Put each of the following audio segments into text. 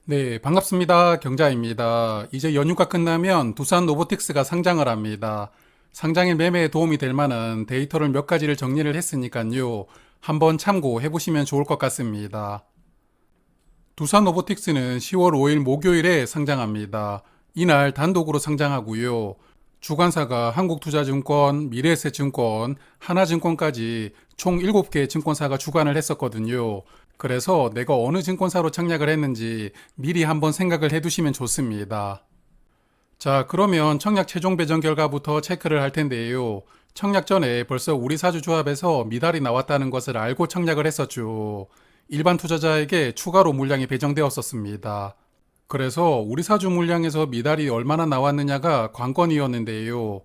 네, 반갑습니다. 경자입니다. 이제 연휴가 끝나면 두산 로보틱스가 상장을 합니다. 상장일 매매에 도움이 될 만한 데이터를 몇 가지를 정리를 했으니까요. 한번 참고해 보시면 좋을 것 같습니다. 두산 로보틱스는 10월 5일 목요일에 상장합니다. 이날 단독으로 상장하고요. 주관사가 한국투자증권, 미래에셋증권, 하나증권까지 총 7개 증권사가 주관을 했었거든요. 그래서 내가 어느 증권사로 청약을 했는지 미리 한번 생각을 해두시면 좋습니다. 자, 그러면 청약 최종 배정 결과부터 체크를 할 텐데요. 청약 전에 벌써 우리 사주 조합에서 미달이 나왔다는 것을 알고 청약을 했었죠. 일반 투자자에게 추가로 물량이 배정되었었습니다. 그래서 우리 사주 물량에서 미달이 얼마나 나왔느냐가 관건이었는데요.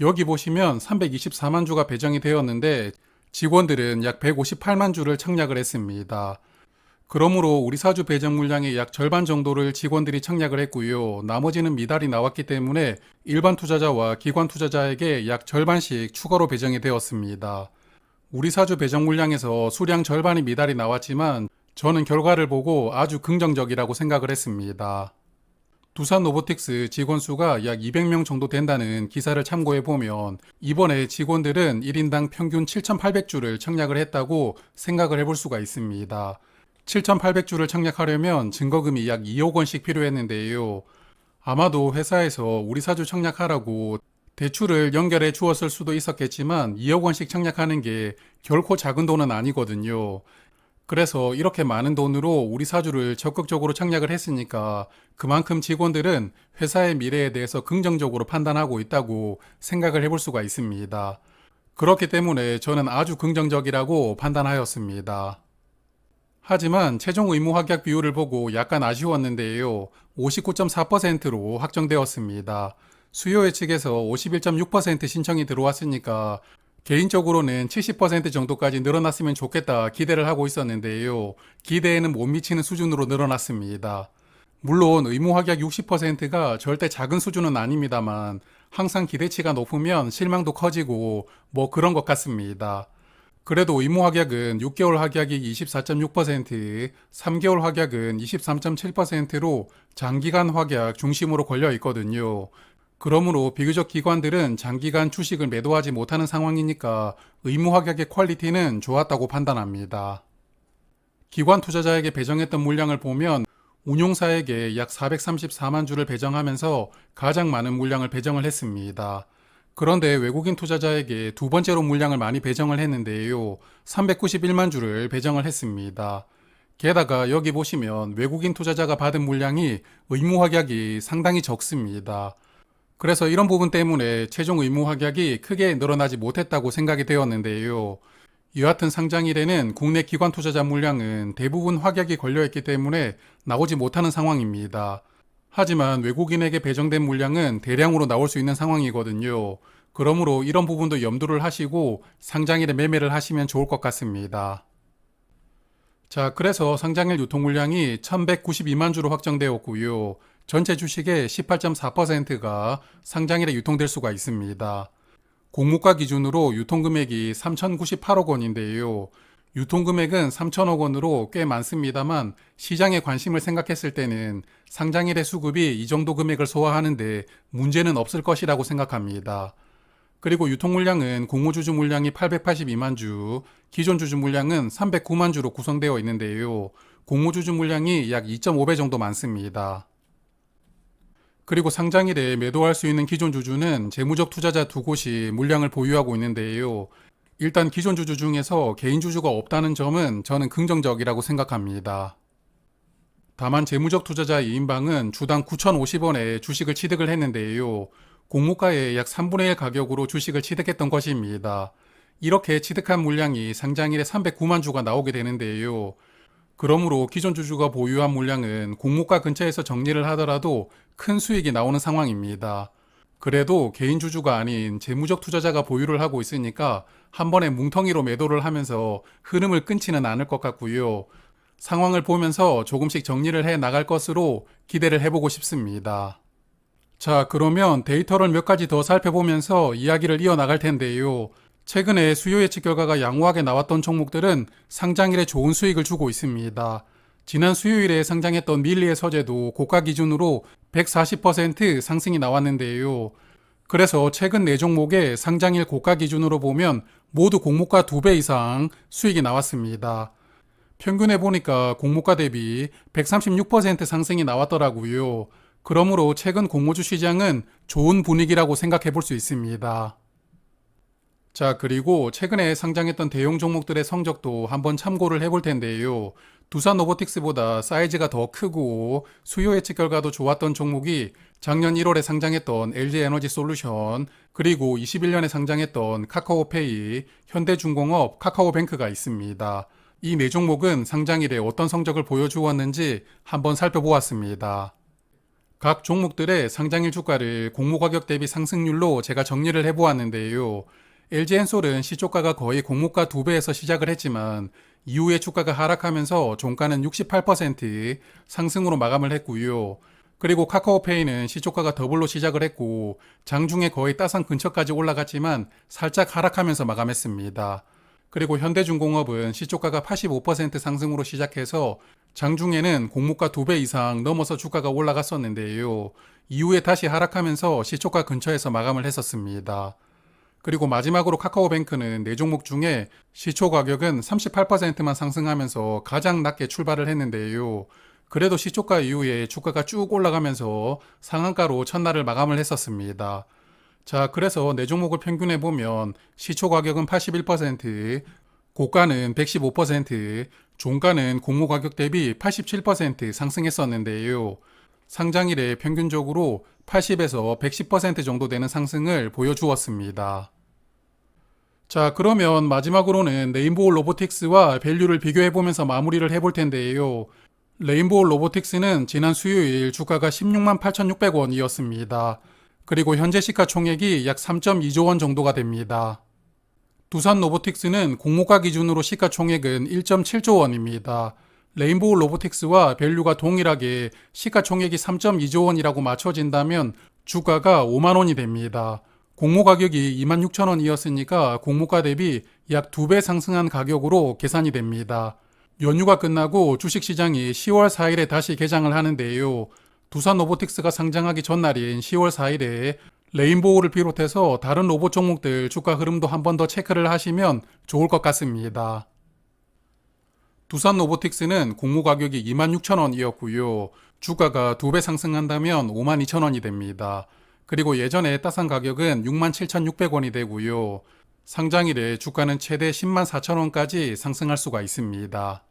여기 보시면 324만 주가 배정이 되었는데 직원들은 약 158만 주를 청약을 했습니다. 그러므로 우리 사주 배정 물량의 약 절반 정도를 직원들이 청약을 했고요. 나머지는 미달이 나왔기 때문에 일반 투자자와 기관 투자자에게 약 절반씩 추가로 배정이 되었습니다. 우리 사주 배정 물량에서 수량 절반이 미달이 나왔지만 저는 결과를 보고 아주 긍정적이라고 생각을 했습니다. 두산 로보틱스 직원 수가 약 200명 정도 된다는 기사를 참고해 보면 이번에 직원들은 1인당 평균 7,800주를 청약을 했다고 생각을 해볼 수가 있습니다. 7,800주를 청약하려면 증거금이 약 2억 원씩 필요했는데요. 아마도 회사에서 우리 사주 청약하라고 대출을 연결해 주었을 수도 있었겠지만 2억 원씩 청약하는 게 결코 작은 돈은 아니거든요. 그래서 이렇게 많은 돈으로 우리 사주를 적극적으로 청약을 했으니까 그만큼 직원들은 회사의 미래에 대해서 긍정적으로 판단하고 있다고 생각을 해볼 수가 있습니다. 그렇기 때문에 저는 아주 긍정적이라고 판단하였습니다. 하지만 최종 의무 확약 비율을 보고 약간 아쉬웠는데요. 59.4%로 확정되었습니다. 수요회 측에서 51.6% 신청이 들어왔으니까 개인적으로는 70% 정도까지 늘어났으면 좋겠다 기대를 하고 있었는데요. 기대에는 못 미치는 수준으로 늘어났습니다. 물론 의무 확약 60%가 절대 작은 수준은 아닙니다만 항상 기대치가 높으면 실망도 커지고 뭐 그런 것 같습니다. 그래도 의무 확약은 6개월 확약이 24.6%, 3개월 확약은 23.7%로 장기간 확약 중심으로 걸려 있거든요. 그러므로 비교적 기관들은 장기간 주식을 매도하지 못하는 상황이니까 의무 확약의 퀄리티는 좋았다고 판단합니다. 기관 투자자에게 배정했던 물량을 보면 운용사에게 약 434만 주를 배정하면서 가장 많은 물량을 배정을 했습니다. 그런데 외국인 투자자에게 두 번째로 물량을 많이 배정을 했는데요. 391만 주를 배정을 했습니다. 게다가 여기 보시면 외국인 투자자가 받은 물량이 의무 확약이 상당히 적습니다. 그래서 이런 부분 때문에 최종 의무 확약이 크게 늘어나지 못했다고 생각이 되었는데요. 여하튼 상장일에는 국내 기관 투자자 물량은 대부분 확약이 걸려있기 때문에 나오지 못하는 상황입니다. 하지만 외국인에게 배정된 물량은 대량으로 나올 수 있는 상황이거든요. 그러므로 이런 부분도 염두를 하시고 상장일에 매매를 하시면 좋을 것 같습니다. 자, 그래서 상장일 유통 물량이 1192만 주로 확정되었고요. 전체 주식의 18.4%가 상장일에 유통될 수가 있습니다. 공모가 기준으로 유통금액이 3,098억 원인데요. 유통금액은 3천억 원으로 꽤 많습니다만 시장의 관심을 생각했을 때는 상장일의 수급이 이 정도 금액을 소화하는데 문제는 없을 것이라고 생각합니다. 그리고 유통 물량은 공모주주 물량이 882만 주, 기존 주주 물량은 309만 주로 구성되어 있는데요. 공모주주 물량이 약 2.5배 정도 많습니다. 그리고 상장일에 매도할 수 있는 기존 주주는 재무적 투자자 두 곳이 물량을 보유하고 있는데요. 일단 기존 주주 중에서 개인 주주가 없다는 점은 저는 긍정적이라고 생각합니다. 다만 재무적 투자자 2인방은 주당 9,050원에 주식을 취득을 했는데요. 공모가의 약 3분의 1 가격으로 주식을 취득했던 것입니다. 이렇게 취득한 물량이 상장일에 309만 주가 나오게 되는데요. 그러므로 기존 주주가 보유한 물량은 공모가 근처에서 정리를 하더라도 큰 수익이 나오는 상황입니다. 그래도 개인 주주가 아닌 재무적 투자자가 보유를 하고 있으니까 한 번에 뭉텅이로 매도를 하면서 흐름을 끊지는 않을 것 같고요. 상황을 보면서 조금씩 정리를 해 나갈 것으로 기대를 해보고 싶습니다. 자, 그러면 데이터를 몇 가지 더 살펴보면서 이야기를 이어나갈 텐데요. 최근에 수요 예측 결과가 양호하게 나왔던 종목들은 상장일에 좋은 수익을 주고 있습니다. 지난 수요일에 상장했던 밀리의 서재도 고가 기준으로 140% 상승이 나왔는데요. 그래서 최근 4종목의 상장일 고가 기준으로 보면 모두 공모가 2배 이상 수익이 나왔습니다. 평균해 보니까 공모가 대비 136% 상승이 나왔더라고요. 그러므로 최근 공모주 시장은 좋은 분위기라고 생각해 볼 수 있습니다. 자, 그리고 최근에 상장했던 대형 종목들의 성적도 한번 참고를 해볼 텐데요. 두산 로보틱스보다 사이즈가 더 크고 수요 예측 결과도 좋았던 종목이 작년 1월에 상장했던 LG에너지 솔루션, 그리고 21년에 상장했던 카카오페이, 현대중공업, 카카오뱅크가 있습니다. 이 네 종목은 상장일에 어떤 성적을 보여주었는지 한번 살펴보았습니다. 각 종목들의 상장일 주가를 공모가격 대비 상승률로 제가 정리를 해보았는데요. LG엔솔은 시초가가 거의 공모가 2배에서 시작을 했지만 이후에 주가가 하락하면서 종가는 68% 상승으로 마감을 했고요. 그리고 카카오페이는 시초가가 더블로 시작을 했고 장중에 거의 따상 근처까지 올라갔지만 살짝 하락하면서 마감했습니다. 그리고 현대중공업은 시초가가 85% 상승으로 시작해서 장중에는 공모가 2배 이상 넘어서 주가가 올라갔었는데요. 이후에 다시 하락하면서 시초가 근처에서 마감을 했었습니다. 그리고 마지막으로 카카오뱅크는 4종목 중에 시초 가격은 38%만 상승하면서 가장 낮게 출발을 했는데요. 그래도 시초가 이후에 주가가 쭉 올라가면서 상한가로 첫날을 마감을 했었습니다. 자, 그래서 4종목을 평균해 보면 시초 가격은 81%, 고가는 115%, 종가는 공모 가격 대비 87% 상승했었는데요. 상장일에 평균적으로 80에서 110% 정도 되는 상승을 보여주었습니다. 자, 그러면 마지막으로는 레인보우 로보틱스와 밸류를 비교해보면서 마무리를 해볼 텐데요. 레인보우 로보틱스는 지난 수요일 주가가 16만 8,600원이었습니다. 그리고 현재 시가총액이 약 3.2조 원 정도가 됩니다. 두산 로보틱스는 공모가 기준으로 시가총액은 1.7조 원입니다. 레인보우 로보틱스와 밸류가 동일하게 시가총액이 3.2조 원이라고 맞춰진다면 주가가 5만 원이 됩니다. 공모 가격이 26,000원이었으니까 공모가 대비 약 2배 상승한 가격으로 계산이 됩니다. 연휴가 끝나고 주식시장이 10월 4일에 다시 개장을 하는데요. 두산 로보틱스가 상장하기 전날인 10월 4일에 레인보우를 비롯해서 다른 로봇 종목들 주가 흐름도 한 번 더 체크를 하시면 좋을 것 같습니다. 두산 로보틱스는 공모 가격이 26,000원이었고요. 주가가 2배 상승한다면 52,000원이 됩니다. 그리고 예전에 따산 가격은 67,600원이 되고요. 상장일에 주가는 최대 104,000원까지 상승할 수가 있습니다.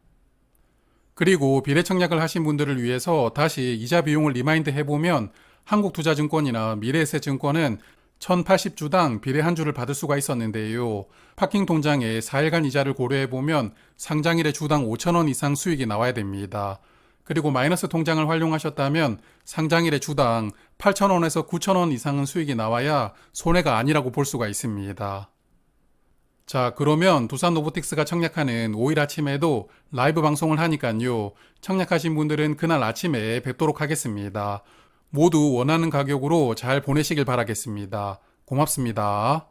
그리고 비례청약을 하신 분들을 위해서 다시 이자 비용을 리마인드 해보면 한국투자증권이나 미래에셋증권은 1080주당 비례 한 주를 받을 수가 있었는데요. 파킹 통장에 4일간 이자를 고려해보면 상장일에 주당 5,000원 이상 수익이 나와야 됩니다. 그리고 마이너스 통장을 활용하셨다면 상장일에 주당 8,000원에서 9,000원 이상은 수익이 나와야 손해가 아니라고 볼 수가 있습니다. 자, 그러면 두산 로보틱스가 청약하는 5일 아침에도 라이브 방송을 하니까요. 청약하신 분들은 그날 아침에 뵙도록 하겠습니다. 모두 원하는 가격으로 잘 보내시길 바라겠습니다. 고맙습니다.